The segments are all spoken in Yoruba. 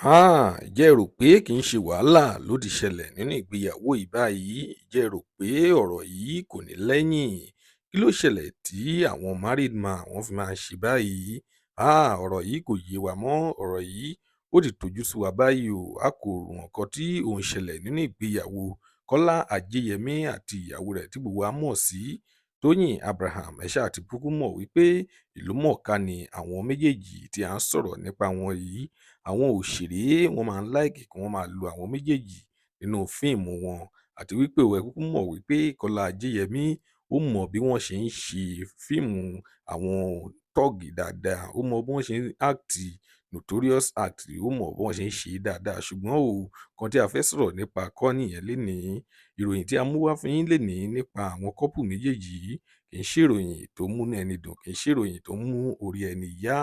Ǹjẹ́ ẹ rò pé kì í ṣe wàhálà ló ti ṣẹlẹ̀ nínú ìgbéyàwó yìí báyìí? Ǹjẹ́ ẹ rò pé ọ̀rọ̀ yìí kò ní lẹ́yìn? Kí ló ṣẹlẹ̀ tí àwọn married man wọ́n fi máa ń ṣe báyìí? Ọ̀rọ̀ yìí kò yé wa mọ́, ọ̀rọ̀ yìí ó ti tojú sú wa báyìí o. A kò rò nǹkan tí ó ń ṣẹlẹ̀ nínú ìgbéyàwó Kọ́lá Ajéyẹmí àti ìyàwó rẹ̀ tí gbogbo wa mọ̀ sí Tóyìn Abraham. Ẹ ṣáà ti kúkú mọ̀ wípé ìlúmọ̀ọ́ká ni àwọn méjèèjì tí à ń sọ̀rọ̀ nípa wọn yìí. Àwọn òṣèré wọ́n máa ń láìkì kí wọ́n máa lo àwọn méjèèjì nínú fíìmù wọn àti wípé ẹ kúkú mọ̀ wípé Kọ́lá Ajéyẹmí ó mọ bí wọ́n ṣe ń ṣe fíìmù àwọn tọ́ọ̀gì dáadáa, ó mọ bí wọ́n ṣe ń áàtì notorious act, ó mọ bí wọ́n ṣe ń ṣe dáadáa. Ṣùgbọ́n nǹkan tí a fẹ́ sọ̀rọ̀ nípa kọ́ nìyẹn lénìí. Ìròyìn tí a mú wá fún yín lénìí nípa àwọn couple méjèèjì yìí kì í ṣe ìròyìn tó múnú ẹni dùn, kì í ṣe ìròyìn tó mú orí ẹni yá.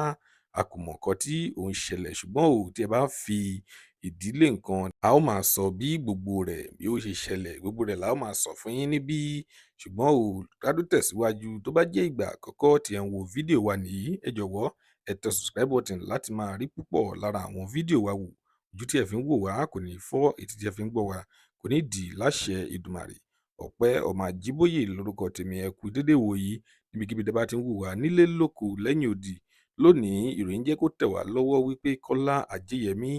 A kò mọ̀ nǹkan tí ó ń ṣẹlẹ̀, ṣùgbọ́n tí ẹ bá fi ìdílé nǹkan, a ó máa sọ bí gbogbo rẹ̀ bí ó ṣe ṣẹlẹ̀, gbogbo rẹ̀ la ó máa sọ fún yín níbí. Ṣùgbọ́n ká tó tẹ̀síwájú, tó bá jẹ́ ìgbà àkọ́kọ́ tí ẹ ń wo fídíò wa nìyí, ẹ jọ̀wọ́ ẹ tẹ subscribe button láti máa rí púpọ̀ lára àwọn fídíò wa wò. Ojú tí ẹ fi ń wò wá kò ní fọ́, etí tí ẹ fi ń gbọ́ wa kò ní dì láṣẹ Èdùmàrè. Ọpẹ́ Ọmọ Ajíbóyè lórúkọ tèmi. Ẹ kú dédé wò yìí níbikíbi tẹ́ bá ti ń wò wá nílé lóko lẹ́yìn odi. Lónìí, ìròyìn jẹ́ kó tẹ̀ wá lọ́wọ́ wípé Kọ́lá Ajéyẹmí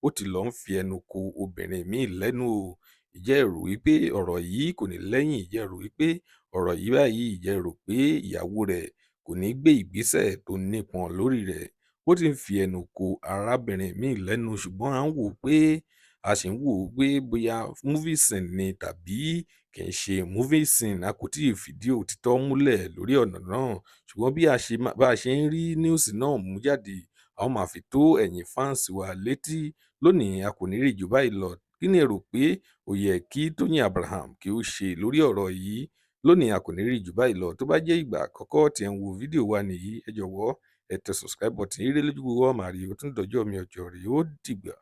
ó ti lọ ń fi ẹnu ko obìnrin míì lẹ́nu o. Ǹjẹ́ ẹ rò wípé ọ̀rọ̀ yìí kò ní lẹ́yìn? Ǹjẹ́ ẹ rò wípé ọ̀rọ̀ yìí báyìí, ǹjẹ́ ẹ rò pé ìyàwó rẹ̀ kò ní gbé ìgbésẹ̀ tó nípọn lórí rẹ̀? Ó ti ń fi ẹnu ko arábìnrin míì lẹ́nu, ṣùgbọ́n a sì ń wò ó pé bóyá movie scene ni tàbí kì í ṣe movie scene. A kò tíì fìdí òtítọ́ múlẹ̀ lórí ọ̀nà náà, ṣùgbọ́n bá a ṣe ń rí news náà mú jáde, a ó máa fi tó ẹ̀yin fans wa létí. Lónìí, a kò ní rí jù báyìí lọ. Kí ni ẹ rò pé ó yẹ kí Tóyìn Abraham kí ó ṣe lórí ọ̀rọ̀ yìí? Lónìí, a kò ní rí jù báyìí lọ. Tó bá jẹ́ ìgbà àkọ́kọ́ tí ẹ ń wo fídíò wa nìyí, ẹ jọ̀wọ́ ẹ tẹ subscribe button. Ire lójú gbogbo wa máa rí. Ó tún dọjọ́ mi ọjọ́ rè. Ó dìgbà.